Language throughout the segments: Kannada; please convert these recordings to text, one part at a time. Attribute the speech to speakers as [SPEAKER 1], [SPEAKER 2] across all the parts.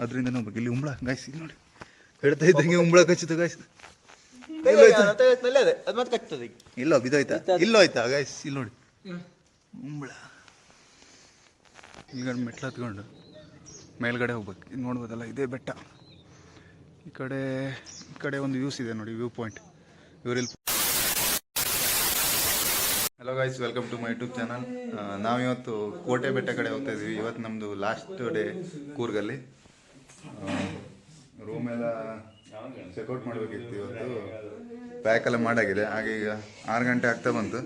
[SPEAKER 1] ಅದರಿಂದ ಹೋಗ್ಬೇಕು. ಇಲ್ಲಿ ಉಂಬಳ ಗಾಯ್ಸ್, ಇಲ್ಲಿ ನೋಡಿ ಹೇಳ್ತಾ ಇದ್ದಂಗೆ ಉಂಬಳ ಕಚ್ಚಿತು ಗಾಯ್ಸ್. ಇಲ್ಲೋ ಬಿದ್ದೋಯ್ತಾ, ಇಲ್ಲೋ ಆಯ್ತಾ ಗಾಯ್ಸ್, ಇಲ್ಲಿ ನೋಡಿ ಉಂಬಳ. ಈಗ ಮೆಟ್ಲು ಹತ್ಕೊಂಡು ಮೇಲ್ಗಡೆ ಹೋಗ್ಬೇಕು. ಇದು ನೋಡ್ಬೋದಲ್ಲ, ಇದೇ ಬೆಟ್ಟ. ಈ ಕಡೆ ಒಂದು ವ್ಯೂಸ್ ಇದೆ ನೋಡಿ, ವ್ಯೂ ಪಾಯಿಂಟ್. ಇವರಿಲ್ಲಿ hello guys, welcome to my YouTube channel. ನಾವಿವತ್ತು ಕೋಟೆ ಬೆಟ್ಟ ಕಡೆ ಹೋಗ್ತಾ ಇದ್ದೀವಿ. ಇವತ್ತು ನಮ್ಮದು ಲಾಸ್ಟ್ ಡೇ ಕೂರ್ಗಲ್ಲಿ. ರೂಮ್ ಎಲ್ಲ ಚೆಕ್ಔಟ್ ಮಾಡಬೇಕಿತ್ತು. ಇವತ್ತು ಪ್ಯಾಕ್ ಎಲ್ಲ ಮಾಡಾಗಿದೆ. ಹಾಗೆ ಈಗ 6 ಗಂಟೆ ಆಗ್ತಾ ಬಂತು.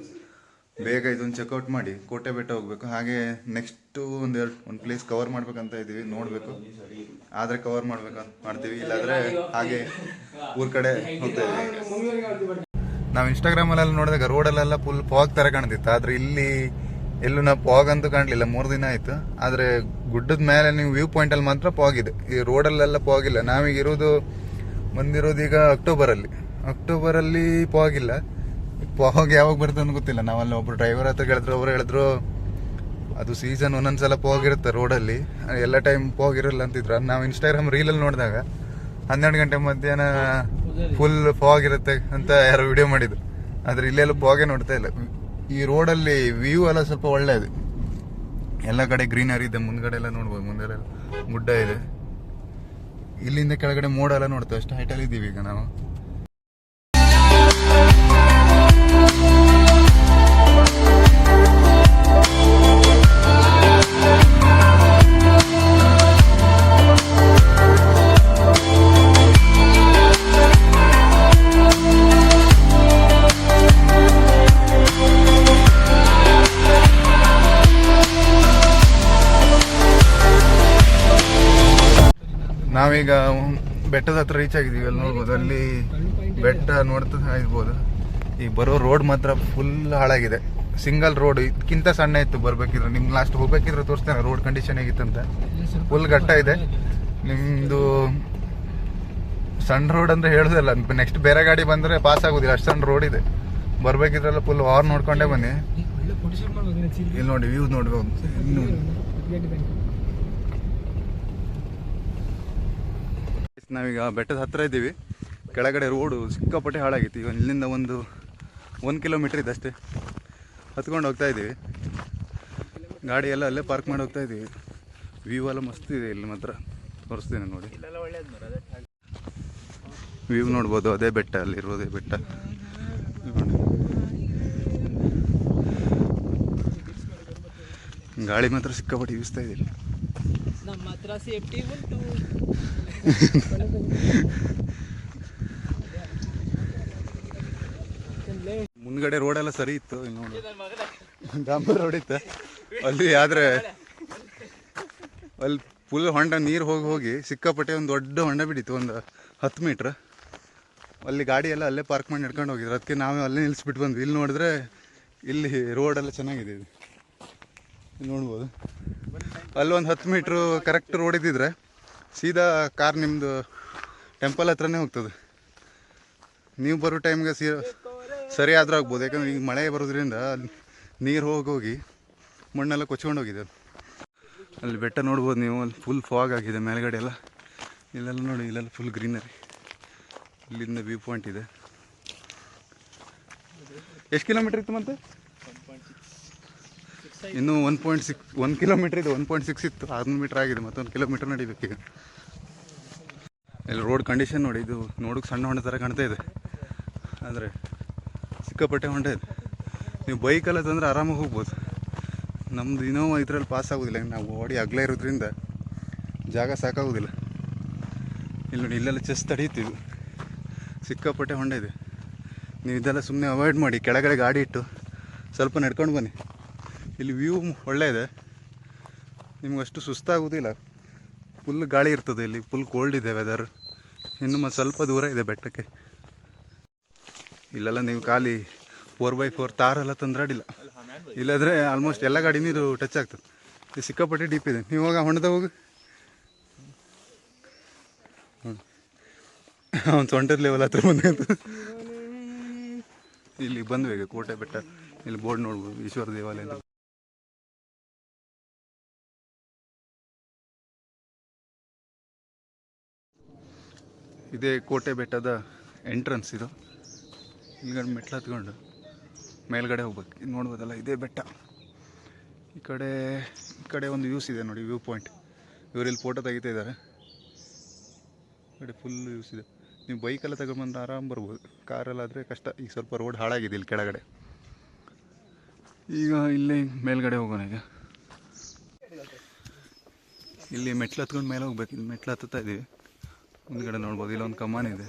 [SPEAKER 1] ಬೇಗ ಇದನ್ನು ಚೆಕ್ಔಟ್ ಮಾಡಿ ಕೋಟೆ ಬೆಟ್ಟ ಹೋಗಬೇಕು. ಹಾಗೆ ನೆಕ್ಸ್ಟು ಒಂದು ಪ್ಲೇಸ್ ಕವರ್ ಮಾಡ್ಬೇಕಂತ ಇದ್ದೀವಿ, ನೋಡಬೇಕು. ಆದರೆ ಕವರ್ ಮಾಡ್ತೀವಿ, ಇಲ್ಲಾಂದರೆ ಹಾಗೆ ಊರ ಕಡೆ ಹೋಗ್ತಾ ಇದ್ದೀವಿ. ನಾವು ಇನ್ಸ್ಟಾಗ್ರಾಮಲ್ಲೆಲ್ಲ ನೋಡಿದಾಗ ರೋಡಲ್ಲೆಲ್ಲ ಫುಲ್ ಫಾಗ್ ಥರ ಕಾಣ್ತಿತ್ತು. ಆದರೆ ಇಲ್ಲಿ ಎಲ್ಲೂ ನಾವು ಫಾಗ್ ಅಂತೂ ಕಾಣಲಿಲ್ಲ, 3 ದಿನ ಆಯಿತು. ಆದರೆ ಗುಡ್ಡದ ಮೇಲೆ ನೀವು ವ್ಯೂ ಪಾಯಿಂಟಲ್ಲಿ ಮಾತ್ರ ಫಾಗ್ ಇದೆ. ಈ ರೋಡಲ್ಲೆಲ್ಲ ಫಾಗ್ ಇಲ್ಲ. ನಾವೀಗ ಬಂದಿರೋದು ಈಗ ಅಕ್ಟೋಬರಲ್ಲಿ ಫಾಗ್ ಇಲ್ಲ. ಫಾಗ್ ಯಾವಾಗ ಬರ್ತದೆ ಅಂತ ಗೊತ್ತಿಲ್ಲ. ನಾವಲ್ಲಿ ಒಬ್ರು ಡ್ರೈವರ್ ಹತ್ರ ಹೇಳಿದ್ರು ಅದು ಸೀಸನ್ ಒಂದೊಂದ್ಸಲ ಫಾಗ್ ಇರುತ್ತೆ ರೋಡಲ್ಲಿ, ಎಲ್ಲ ಟೈಮ್ ಫಾಗ್ ಇರಲ್ಲ ಅಂತಿದ್ರು. ನಾವು ಇನ್ಸ್ಟಾಗ್ರಾಮ್ ರೀಲಲ್ಲಿ ನೋಡಿದಾಗ 12 ಗಂಟೆ ಮಧ್ಯಾಹ್ನ ಫುಲ್ ಫಾಗ್ ಇರುತ್ತೆ ಅಂತ ಯಾರು ವಿಡಿಯೋ ಮಾಡಿದ್ರು. ಆದರೆ ಇಲ್ಲೆಲ್ಲ ಫಾಗೇ ನೋಡ್ತಾ ಇಲ್ಲ. ಈ ರೋಡಲ್ಲಿ ವ್ಯೂ ಎಲ್ಲ ಸ್ವಲ್ಪ ಒಳ್ಳೆಯದು, ಎಲ್ಲ ಕಡೆ ಗ್ರೀನರಿ ಇದೆ. ಮುಂದ್ಗಡೆ ಎಲ್ಲ ನೋಡ್ಬೋದು, ಮುಂದೆ ಗುಡ್ಡ ಇದೆ. ಇಲ್ಲಿಂದ ಕೆಳಗಡೆ ಮೋಡ ಎಲ್ಲ ನೋಡ್ತೇವೆ. ಅಷ್ಟು ಹೈಟಲ್ಲಿ ಇದ್ದೀವಿ ಈಗ ನಾವು. ನಾವೀಗ ಬೆಟ್ಟದ ಹತ್ರ ರೀಚ್ ಆಗಿದ್ದೀವಿ. ಅಲ್ಲಿ ನೋಡ್ಬೋದು, ಅಲ್ಲಿ ಬೆಟ್ಟ ನೋಡ್ತಾ ಇರ್ಬೋದು. ಈ ಬರೋ ರೋಡ್ ಮಾತ್ರ ಫುಲ್ ಹಾಳಾಗಿದೆ. ಸಿಂಗಲ್ ರೋಡ್, ಇದಕ್ಕಿಂತ ಸಣ್ಣ ಇತ್ತು ಬರಬೇಕಿದ್ರೆ. ನಿಮ್ಗೆ ಲಾಸ್ಟ್ ಹೋಗ್ಬೇಕಿದ್ರೆ ತೋರಿಸ್ತೇನೆ ರೋಡ್ ಕಂಡೀಷನ್ ಹೇಗಿತ್ತಂತ. ಫುಲ್ ಘಟ್ಟ ಇದೆ. ನಿಮ್ಮದು ಸಣ್ಣ ರೋಡ್ ಅಂದರೆ ಹೇಳೋದಲ್ಲ, ನೆಕ್ಸ್ಟ್ ಬೇರೆ ಗಾಡಿ ಬಂದರೆ ಪಾಸ್ ಆಗೋದಿಲ್ಲ, ಅಷ್ಟು ಸಣ್ಣ ರೋಡ್ ಇದೆ. ಬರಬೇಕಿದ್ರೆಲ್ಲ ಫುಲ್ ಹಾರ್ನ್ ನೋಡ್ಕೊಂಡೇ ಬನ್ನಿ. ಇಲ್ಲಿ ನೋಡಿ ವ್ಯೂಸ್ ನೋಡ್ಬೋದು. ನಾವೀಗ ಬೆಟ್ಟದ ಹತ್ರ ಇದ್ದೀವಿ. ಕೆಳಗಡೆ ರೋಡು ಸಿಕ್ಕಾಪಟ್ಟೆ ಹಾಳಾಗಿತ್ತು. ಈಗ ಇಲ್ಲಿಂದ 1 ಕಿಲೋಮೀಟ್ರ್ ಇದೆ ಅಷ್ಟೇ. ಹತ್ಕೊಂಡು ಹೋಗ್ತಾ ಇದ್ದೀವಿ. ಗಾಡಿ ಎಲ್ಲ ಅಲ್ಲೇ ಪಾರ್ಕ್ ಮಾಡಿ ಹೋಗ್ತಾ ಇದ್ದೀವಿ. ವ್ಯೂ ಎಲ್ಲ ಮಸ್ತ್ ಇದೆ. ಇಲ್ಲಿ ಮಾತ್ರ ತೋರಿಸ್ತೀನಿ ನೋಡಿ, ವ್ಯೂ ನೋಡ್ಬೋದು. ಅದೇ ಬೆಟ್ಟ, ಅಲ್ಲಿರೋದೇ ಬೆಟ್ಟ. ಗಾಳಿ ಮಾತ್ರ ಸಿಕ್ಕಾಪಟ್ಟೆ ಬೀಸ್ತಾ ಇದೆ. ನಮ್ಮ ಹತ್ರ ಸೇಫ್ಟಿ ಉಂಟು. ಮುಂದ್ಗಡೆ ರೋಡೆಲ್ಲ ಸರಿ ಇತ್ತು. ಇಲ್ಲಿ ನೋಡಿ ಡಾಂಬರ್ ರೋಡ್ ಇತ್ತು ಅಲ್ಲಿ. ಆದರೆ ಅಲ್ಲಿ ಫುಲ್ ಹೊಂಡ ನೀರು ಹೋಗಿ ಸಿಕ್ಕಾಪಟ್ಟೆ ಒಂದು ದೊಡ್ಡ ಹೊಂಡ ಬಿಡಿತ್ತು, ಒಂದು 10 ಮೀಟ್ರ್. ಅಲ್ಲಿ ಗಾಡಿ ಎಲ್ಲ ಅಲ್ಲೇ ಪಾರ್ಕ್ ಮಾಡಿ ನಡ್ಕೊಂಡು ಹೋಗಿದ್ರು. ಅದಕ್ಕೆ ನಾವು ಅಲ್ಲೇ ನಿಲ್ಲಿಸ್ಬಿಟ್ಟು ಬಂದ್ವಿ. ಇಲ್ಲಿ ನೋಡಿದ್ರೆ ಇಲ್ಲಿ ರೋಡೆಲ್ಲ ಚೆನ್ನಾಗಿದೆ. ಇಲ್ಲಿ ನೋಡ್ಬೋದು, ಅಲ್ಲೊಂದು 10 ಮೀಟ್ರು ಕರೆಕ್ಟ್ ರೋಡ್ ಇದ್ದಿದ್ರೆ ಸೀದಾ ಕಾರ್ ನಿಮ್ಮದು ಟೆಂಪಲ್ ಹತ್ರನೇ ಹೋಗ್ತದೆ. ನೀವು ಬರೋ ಟೈಮ್ಗೆ ಸರಿ ಆದರೂ ಆಗ್ಬೋದು. ಯಾಕಂದರೆ ಈಗ ಮಳೆ ಬರೋದ್ರಿಂದ ನೀರು ಹೋಗಿ ಮಣ್ಣೆಲ್ಲ ಕೊಚ್ಕೊಂಡು ಹೋಗಿದೆ. ಅಲ್ಲಿ ಬೆಟ್ಟ ನೋಡ್ಬೋದು ನೀವು. ಅಲ್ಲಿ ಫುಲ್ ಫಾಗ್ ಆಗಿದೆ ಮೇಲ್ಗಡೆ ಎಲ್ಲ. ಇಲ್ಲೆಲ್ಲ ನೋಡಿ, ಇಲ್ಲೆಲ್ಲ ಫುಲ್ ಗ್ರೀನರಿ. ಇಲ್ಲಿಂದ ವ್ಯೂ ಪಾಯಿಂಟ್ ಇದೆ. ಎಷ್ಟು ಕಿಲೋಮೀಟ್ರ್ ಇತ್ತು ಮತ್ತೆ? ಇನ್ನೂ 1 ಕಿಲೋಮೀಟ್ರ್ ಇದೆ. 1.6 ಇತ್ತು, 600 ಮೀಟ್ರ್ ಆಗಿದೆ. ಮತ್ತೊಂದು ಕಿಲೋಮೀಟ್ರ್ ನಡಿಬೇಕೀಗ. ಇಲ್ಲಿ ರೋಡ್ ಕಂಡೀಷನ್ ನೋಡಿ, ಇದು ನೋಡೋಕೆ ಸಣ್ಣ ಹೊಂಡ ಥರ ಕಾಣ್ತಾ ಇದೆ, ಆದರೆ ಸಿಕ್ಕಾಪಟ್ಟೆ ಹೊಂಡ ಇದೆ. ನೀವು ಬೈಕಲ್ಲ ತಂದರೆ ಆರಾಮಾಗಿ ಹೋಗ್ಬೋದು. ನಮ್ಮದು ಇನೋವಾ ಇದರಲ್ಲಿ ಪಾಸ್ ಆಗೋದಿಲ್ಲ. ನಾವು ಗಾಡಿ ಅಗಲ ಇರೋದ್ರಿಂದ ಜಾಗ ಸಾಕಾಗೋದಿಲ್ಲ. ಇಲ್ಲಿ ನೋಡಿ, ಇಲ್ಲೆಲ್ಲ ಚೆಸ್ ತಡೀತೀವಿ. ಸಿಕ್ಕಾಪಟ್ಟೆ ಹೊಂಡ ಇದೆ. ನೀವು ಇದೆಲ್ಲ ಸುಮ್ಮನೆ ಅವಾಯ್ಡ್ ಮಾಡಿ, ಕೆಳಗಡೆ ಗಾಡಿ ಇಟ್ಟು ಸ್ವಲ್ಪ ನಡ್ಕೊಂಡು ಬನ್ನಿ. ಇಲ್ಲಿ ವ್ಯೂ ಒಳ್ಳೆ ಇದೆ, ನಿಮಗಷ್ಟು ಸುಸ್ತಾಗೋದಿಲ್ಲ. ಫುಲ್ ಗಾಳಿ ಇರ್ತದೆ. ಇಲ್ಲಿ ಫುಲ್ ಕೋಲ್ಡ್ ಇದೆ ವೆದರ್. ಇನ್ನು ಸ್ವಲ್ಪ ದೂರ ಇದೆ ಬೆಟ್ಟಕ್ಕೆ. ಇಲ್ಲೆಲ್ಲ ನೀವು ಖಾಲಿ 4x4 ತಾರೆಲ್ಲ ತಂದ್ರೆ ಅಡ್ಡಿಲ್ಲ. ಇಲ್ಲಾದರೆ ಆಲ್ಮೋಸ್ಟ್ ಎಲ್ಲ ಗಾಡಿ ನೀರು ಟಚ್ ಆಗ್ತದೆ. ಇದು ಸಿಕ್ಕಾಪಟ್ಟೆ ಡೀಪ್ ಇದೆ. ನೀವು ಹೋಗಿ ಹೊಂಡದ ಹೋಗಿ ಅವ್ನು ಸೊಂಟದ ಲೆವೆಲ್ ಹತ್ರ ಬಂದ. ಇಲ್ಲಿ ಬಂದ್ವಿ ಈಗ ಕೋಟೆ ಬೆಟ್ಟ. ಇಲ್ಲಿ ಬೋರ್ಡ್ ನೋಡ್ಬೋದು, ಈಶ್ವರ ದೇವಾಲಯ ಅಂತ. ಇದೇ ಕೋಟೆ ಬೆಟ್ಟದ ಎಂಟ್ರೆನ್ಸ್ ಇದು. ಇಲ್ಲಿಗಡೆ ಮೆಟ್ಲು ಹತ್ಕೊಂಡು ಮೇಲ್ಗಡೆ ಹೋಗ್ಬೇಕು. ಇದು ನೋಡ್ಬೋದಲ್ಲ, ಇದೇ ಬೆಟ್ಟ. ಈ ಕಡೆ ಒಂದು ವ್ಯೂಸ್ ಇದೆ ನೋಡಿ, ವ್ಯೂ ಪಾಯಿಂಟ್. ಇವರಿಲ್ಲಿ ಫೋಟೋ ತೆಗಿತಾ ಇದ್ದಾರೆ. ಈ ಕಡೆ ಫುಲ್ ವ್ಯೂಸ್ ಇದೆ. ನೀವು ಬೈಕೆಲ್ಲ ತಗೊಂಡ್ಬಂದ್ರೆ ಆರಾಮ್ ಬರ್ಬೋದು. ಕಾರಲ್ಲಾದರೆ ಕಷ್ಟ. ಈಗ ಸ್ವಲ್ಪ ರೋಡ್ ಹಾಳಾಗಿದೆ ಇಲ್ಲಿ ಕೆಳಗಡೆ. ಈಗ ಇಲ್ಲಿ ಮೇಲ್ಗಡೆ ಹೋಗೋಣ. ಈಗ ಇಲ್ಲಿ ಮೆಟ್ಲು ಹತ್ಕೊಂಡು ಮೇಲೆ ಹೋಗ್ಬೇಕು. ಇಲ್ಲಿ ಮೆಟ್ಲು ಹತ್ತುತ್ತಾ ಇದ್ದೀವಿ. ಮುಂದ್ಗಡೆ ನೋಡ್ಬೋದು, ಇಲ್ಲೊಂದು ಕಮಾನ್ ಇದೆ.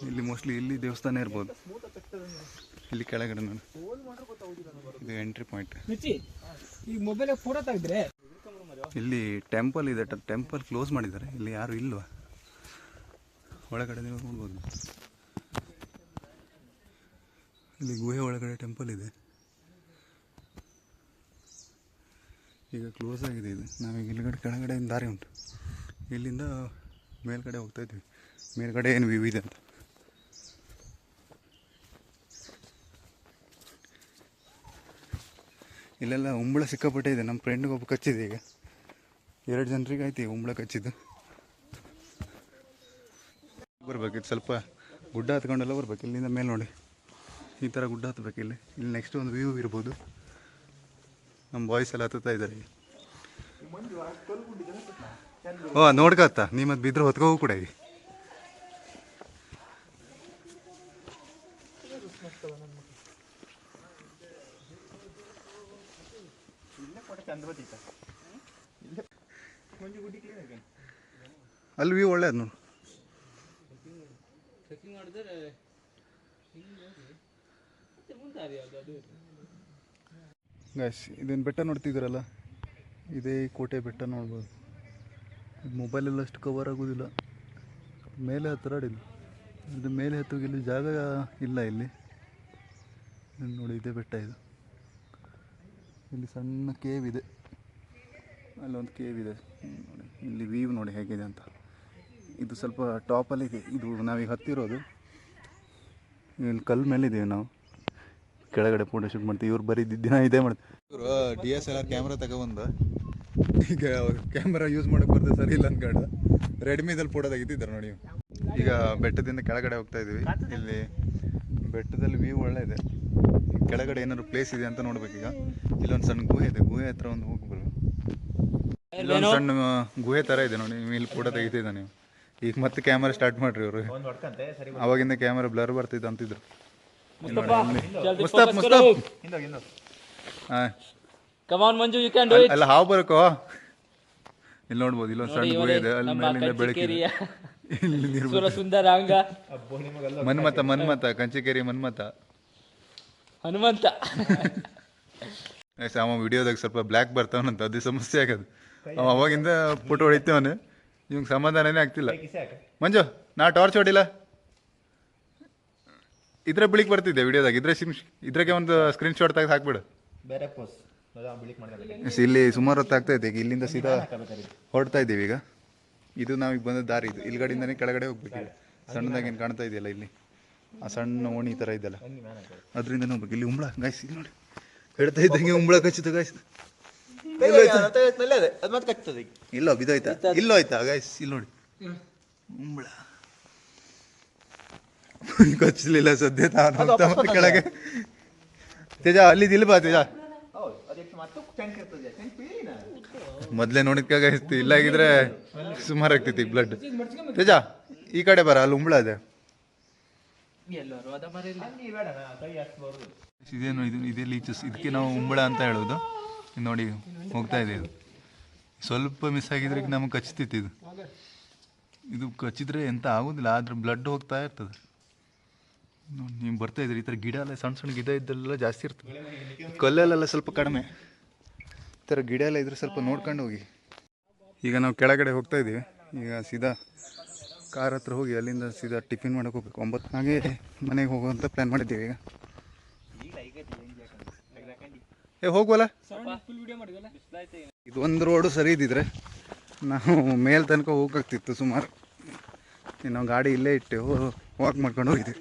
[SPEAKER 1] ಇಲ್ಲಿ ಮೋಸ್ಟ್ಲಿ ಇಲ್ಲಿ ದೇವಸ್ಥಾನ ಇರ್ಬೋದು. ಇಲ್ಲಿ ಕೆಳಗಡೆ ನೋಡಿ, ಇದು ಎಂಟ್ರಿ ಪಾಯಿಂಟ್. ಇಲ್ಲಿ ಟೆಂಪಲ್ ಇದೆ. ಟೆಂಪಲ್ ಕ್ಲೋಸ್ ಮಾಡಿದ್ದಾರೆ. ಇಲ್ಲಿ ಯಾರು ಇಲ್ವಾ ಒಳಗಡೆ, ನೀವು ನೋಡ್ಬೋದು. ಇಲ್ಲಿ ಗುಹೆ ಒಳಗಡೆ ಟೆಂಪಲ್ ಇದೆ. ಈಗ ಕ್ಲೋಸ್ ಆಗಿದೆ ಇದು. ನಾವೀಗ ಇಲ್ಲಿಗಡೆ ಕೆಳಗಡೆ ದಾರಿ ಉಂಟು. ಇಲ್ಲಿಂದ ಮೇಲ್ಗಡೆ ಹೋಗ್ತಾ ಇದ್ವಿ. ಮೇಲ್ಗಡೆ ಏನು ವ್ಯೂ ಇದೆ ಅಂತ. ಇಲ್ಲೆಲ್ಲ ಉಂಬಳ ಸಿಕ್ಕಾಪಟ್ಟೆ ಇದೆ. ನಮ್ಮ ಫ್ರೆಂಡ್ಗೆ ಒಬ್ಬ ಕಚ್ಚಿದೆ. ಈಗ 2 ಜನರಿಗೆ ಆಯ್ತು ಈಗ ಉಂಬಳ ಕಚ್ಚಿದ್ದು. ಬರ್ಬೇಕು. ಇದು ಸ್ವಲ್ಪ ಗುಡ್ಡ ಹತ್ಕೊಂಡೆಲ್ಲ ಬರ್ಬೇಕು. ಇಲ್ಲಿಂದ ಮೇಲೆ ನೋಡಿ, ಈ ಥರ ಗುಡ್ಡ ಹತ್ಬೇಕು. ಇಲ್ಲಿ ನೆಕ್ಸ್ಟ್ ಒಂದು ವ್ಯೂ ಇರ್ಬೋದು. ನಮ್ಮ ಬಾಯ್ಸ್ ಎಲ್ಲ ಹತ್ತುತ್ತಾ ಇದ್ದಾರೆ. ಓ ನೋಡ್ಕತ್ತ ನೀ ಮತ್ತೆ ಬಿದ್ದರೆ ಹೊತ್ಕೋವು ಕೂಡ. ಈಗ ಅಲ್ಲಿ ವ್ಯೂ ಒಳ್ಳೆಯದು ನೋಡಿ. ಗೈಸ್, ಇದೇನು ಬೆಟ್ಟ ನೋಡ್ತಿದ್ದೀರಲ್ಲ, ಇದೇ ಕೋಟೆ ಬೆಟ್ಟ. ನೋಡ್ಬೋದು, ಮೊಬೈಲೆಲ್ಲ ಅಷ್ಟು ಕವರ್ ಆಗೋದಿಲ್ಲ. ಮೇಲೆ ಹತ್ತಿರಾಡಿಲ್ಲ. ಇದು ಮೇಲೆ ಹತ್ತೋಗಿ ಇಲ್ಲಿ ಜಾಗ ಇಲ್ಲ. ಇಲ್ಲಿ ನೋಡಿ, ಇದೇ ಬೆಟ್ಟ ಇದು. ಇಲ್ಲಿ ಸಣ್ಣ ಕೇವ್ ಇದೆ. ಅಲ್ಲೊಂದು ಕೇವ್ ಇದೆ ನೋಡಿ. ಇಲ್ಲಿ ವ್ಯೂ ನೋಡಿ ಹೇಗಿದೆ ಅಂತ. ಇದು ಸ್ವಲ್ಪ ಟಾಪಲ್ಲಿದೆ. ಇದು ನಾವೀಗ ಹತ್ತಿರೋದು ಇಲ್ಲಿ ಕಲ್ಲು ಮೇಲಿದ್ದೀವಿ ನಾವು. ಕೆಳಗಡೆ ಫೋಟೋ ಶೂಟ್ ಮಾಡ್ತೀವಿ. ಇವ್ರು ಬರೀ ದಿನ ಇದೇ ಮಾಡ್ತೀವಿ. ಇವರು DSLR ಕ್ಯಾಮ್ರಾ ತಗೊಬಂದು ಈಗ ಕ್ಯಾಮ್ರಾ ಯೂಸ್ ಮಾಡೋಕ್ಕೆ ಬರ್ತದೆ ಸರಿ ಇಲ್ಲ ಅಂದ್ಕೊಂಡು ರೆಡ್ಮಿದಲ್ಲಿ ಫೋಟೋ ತೆಗಿತಿದ್ದಾರೆ ನೋಡಿ. ಈಗ ಬೆಟ್ಟದಿಂದ ಕೆಳಗಡೆ ಹೋಗ್ತಾ ಇದ್ದೀವಿ. ಇಲ್ಲಿ ಬೆಟ್ಟದಲ್ಲಿ ವ್ಯೂ ಒಳ್ಳೆ ಇದೆ. ಕೆಳಗಡೆ ಏನಾದ್ರು ಪ್ಲೇಸ್ ಇದೆ ಅಂತ ನೋಡ್ಬೇಕೀಗ. ಇಲ್ಲೊಂದು ಸಣ್ಣ ಗುಹೆ ಇದೆ. ಗುಹೆ ಹತ್ರ ಒಂದು ಹೋಗ್ಬರ್ಬೇಕು. ಇಲ್ಲೊಂದು ಸಣ್ಣ ಗುಹೆ ಥರ ಇದೆ ನೋಡಿ. ನೀವು ಇಲ್ಲಿ ಫೋಟೋ ತೆಗಿತಿದ್ದ ನೀವು. ಈಗ ಮತ್ತೆ ಕ್ಯಾಮ್ರಾ ಸ್ಟಾರ್ಟ್ ಮಾಡ್ರಿ ಇವರು. ಅವಾಗಿಂದ ಕ್ಯಾಮ್ರಾ ಬ್ಲರ್ ಬರ್ತಿದ್ದ ಅಂತಿದ್ರು. ಮುಸ್ತಫ್ ಅಲ್ಲ ಹಾವು ಬರಕೋ. ಇಲ್ಲಿ ನೋಡ್ಬೋದು, ಇಲ್ಲೊಂದು ಸಣ್ಣ ಗುಹೆ ಇದೆ. ಅಲ್ಲಿ ಮೇಲಿಂದ ಬೆಳಕಿದೆ. ಇಲ್ಲಿ ನೀರು ಮನ್ಮತ ಕಂಚಿಕೇರಿ ಮನ್ಮತ
[SPEAKER 2] ಹನುಮಂತ.
[SPEAKER 1] ಅವ ವಿಡಿಯೋದಾಗ ಸ್ವಲ್ಪ ಬ್ಲ್ಯಾಕ್ ಬರ್ತಾವನಂತ, ಅದು ಸಮಸ್ಯೆ ಆಗೋದು. ಅವ ಅವಾಗಿಂದ ಫೋಟೋ ಹೊಡಿತೇವನು. ಇವಂಗೆ ಸಮಾಧಾನನೇ ಆಗ್ತಿಲ್ಲ. ಮಂಜು, ನಾ ಟಾರ್ಚ್ ಹೊಡಿಲ್ಲ. ಇದ್ರೆ ಬಿಳಿಕ್ ಬರ್ತಿದ್ದೆ ವಿಡಿಯೋದಾಗ. ಇದ್ರಾಗೆ ಒಂದು ಸ್ಕ್ರೀನ್ ಶಾಟ್ ತೆಗೆದು ಹಾಕ್ಬಿಡು. ಇಲ್ಲಿ ಸುಮಾರು ಹೊತ್ತು ಆಗ್ತಾ ಇದೆ. ಈಗ ಇಲ್ಲಿಂದ ಸೀದಾ ಹೊರಡ್ತಾ ಇದ್ದೀವಿ. ಈಗ ಇದು ನಾವೀಗ ಬಂದ ದಾರಿ. ಇದು ಇಲ್ಗಡೆಯಿಂದನೇ ಕೆಳಗಡೆ ಹೋಗ್ಬೇಕು. ಸಣ್ಣದಾಗೇನು ಕಾಣ್ತಾ ಇದೆಯಲ್ಲ ಇಲ್ಲಿ, ಆ ಸಣ್ಣ ಓಣಿ ಥರ ಇದೆಯಲ್ಲ, ಅದರಿಂದ ಹೋಗ್ಬೇಕು. ಇಲ್ಲಿ ಉಂಬಳ ಗಾಯ್ಸ್, ಇಲ್ಲಿ ನೋಡಿ ಹೇಳ್ತಾ ಇದ್ದಂಗೆ ಉಂಬಳ ಕಚ್ಚಿತು ಗಾಯ್ಸ್. ಇಲ್ಲೋ ಬಿದ್ದೋಯ್ತಾ? ಇಲ್ಲೋ ಆಯ್ತಾ ಗಾಯ್ಸ್? ಇಲ್ಲಿ ನೋಡಿ ಉಂಬಳ ಕಚ್ಚಲಿಲ್ಲ ಸದ್ಯ. ನಾನು ಕೆಳಗೆ ತೇಜ ಅಲ್ಲಿದ್ದು ಇಲ್ಲಿ ಬಾ ತೇಜ. ಮೊದಲೇ ನೋಡಿದ್ಕಾಗ ಇಲ್ಲ ಆಗಿದ್ರೆ ಸುಮಾರು ಆಗ್ತೈತಿ ಬ್ಲಡ್. ತೇಜ ಈ ಕಡೆ ಬರ, ಅಲ್ಲಿ ಉಂಬಳ ಇದೆ. ಇದೇನು ಇದು, ಇದೇ ಲೀಚಸ್. ಇದಕ್ಕೆ ನಾವು ಉಂಬಳ ಅಂತ ಹೇಳೋದು. ನೋಡಿ ಹೋಗ್ತಾ ಇದೆ. ಸ್ವಲ್ಪ ಮಿಸ್ ಆಗಿದ್ರೆ ನಮಗೆ ಕಚ್ತಿತ್ತು. ಇದು ಕಚ್ಚಿದ್ರೆ ಎಂತ ಆಗೋದಿಲ್ಲ, ಆದ್ರೆ ಬ್ಲಡ್ ಹೋಗ್ತಾ ಇರ್ತದೆ. ನೀವು ಬರ್ತಾ ಇದ್ರಿ. ಈ ಥರ ಗಿಡ ಎಲ್ಲ ಸಣ್ಣ ಸಣ್ಣ ಗಿಡ ಇದ್ದಲ್ಲೆಲ್ಲ ಜಾಸ್ತಿ ಇರ್ತದೆ. ಕಲ್ಲಲ್ಲೆಲ್ಲ ಸ್ವಲ್ಪ ಕಡಿಮೆ. ಈ ಥರ ಗಿಡ ಎಲ್ಲ ಇದ್ರೆ ಸ್ವಲ್ಪ ನೋಡ್ಕೊಂಡು ಹೋಗಿ. ಈಗ ನಾವು ಕೆಳಗಡೆ ಹೋಗ್ತಾ ಇದ್ದೀವಿ. ಈಗ ಸೀದಾ ಕಾರ್ ಹತ್ರ ಹೋಗಿ ಅಲ್ಲಿಂದ ಸೀದಾ ಟಿಫಿನ್ ಮಾಡೋಕೆ ಹೋಗ್ಬೇಕು. 9 ಹಾಗೆ ಮನೆಗೆ ಹೋಗುವಂಥ ಪ್ಲ್ಯಾನ್ ಮಾಡಿದ್ದೀವಿ. ಈಗ ಹೋಗುವಲ್ಲ. ಇದು ಒಂದು ರೋಡು ಸರಿ ಇದ್ದಿದ್ರೆ ನಾವು ಮೇಲ್ ತನಕ ಹೋಗಾಗ್ತಿತ್ತು ಸುಮಾರು. ನಾವು ಗಾಡಿ ಇಲ್ಲೇ ಇಟ್ಟು ವಾಕ್ ಮಾಡ್ಕೊಂಡು ಹೋಗಿದ್ವಿ.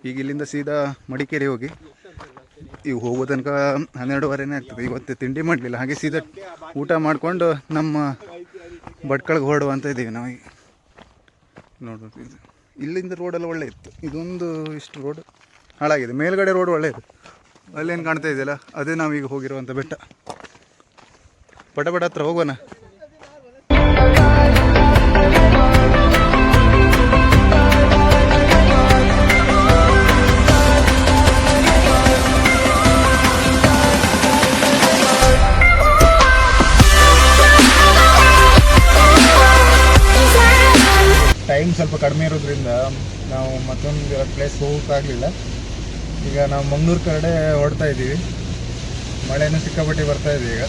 [SPEAKER 1] ಈಗ ಇಲ್ಲಿಂದ ಸೀದಾ ಮಡಿಕೇರಿ ಹೋಗಿ ಈಗ ಹೋಗೋ ತನಕ 12:30 ಆಗ್ತದೆ. ಇವತ್ತು ತಿಂಡಿ ಮಾಡಲಿಲ್ಲ, ಹಾಗೆ ಸೀದಾ ಊಟ ಮಾಡಿಕೊಂಡು ನಮ್ಮ ಭಟ್ಕಳಗೆ ಹೊರಡುವ ಅಂತ ಇದ್ದೀವಿ ನಾವೀಗ. ನೋಡೋದು ಇದು ಇಲ್ಲಿಂದ ರೋಡೆಲ್ಲ ಒಳ್ಳೆ ಇತ್ತು, ಇದೊಂದು ಇಷ್ಟು ರೋಡ್ ಹಾಳಾಗಿದೆ. ಮೇಲ್ಗಡೆ ರೋಡ್ ಒಳ್ಳೆ ಇದೆ, ಅಲ್ಲೇನು ಕಾಣ್ತಾ ಇದೆಯಲ್ಲ ಅದೇ ನಾವೀಗ ಹೋಗಿರುವಂಥ ಬೆಟ್ಟ. ಪಟ ಹತ್ರ ಹೋಗೋಣ. ಟೈಮ್ ಸ್ವಲ್ಪ ಕಡಿಮೆ ಇರೋದ್ರಿಂದ ನಾವು ಮತ್ತೊಂದು ಪ್ಲೇಸ್ ಹೋಗೋಕ್ಕಾಗಲಿಲ್ಲ. ಈಗ ನಾವು ಮಂಗಳೂರು ಕಡೆ ಹೊರಡ್ತಾ ಇದ್ದೀವಿ. ಮಳೆನೂ ಸಿಕ್ಕಾಪಟ್ಟೆ ಬರ್ತಾ ಇದೆ. ಈಗ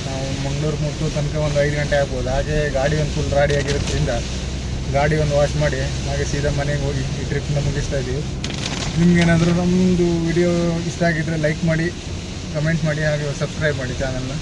[SPEAKER 1] ನಾವು ಮಂಗಳೂರು ಮುಟ್ಟೋ ತನಕ ಒಂದು 5 ಗಂಟೆ ಆಗ್ಬೋದು. ಹಾಗೆ ಗಾಡಿ ಒಂದು ಫುಲ್ ರಾಡಿ ಆಗಿರೋದ್ರಿಂದ ಗಾಡಿ ಒಂದು ವಾಶ್ ಮಾಡಿ ಹಾಗೆ ಸೀದಾ ಮನೆಗೆ ಹೋಗಿ ಈ ಟ್ರಿಪ್ನ ಮುಗಿಸ್ತಾ ಇದ್ದೀವಿ. ನಿಮ್ಗೇನಾದರೂ ನಮ್ಮದು ವಿಡಿಯೋ ಇಷ್ಟ ಆಗಿದ್ದರೆ ಲೈಕ್ ಮಾಡಿ, ಕಮೆಂಟ್ ಮಾಡಿ, ಹಾಗೆ ಸಬ್ಸ್ಕ್ರೈಬ್ ಮಾಡಿ ಚಾನಲ್ನ.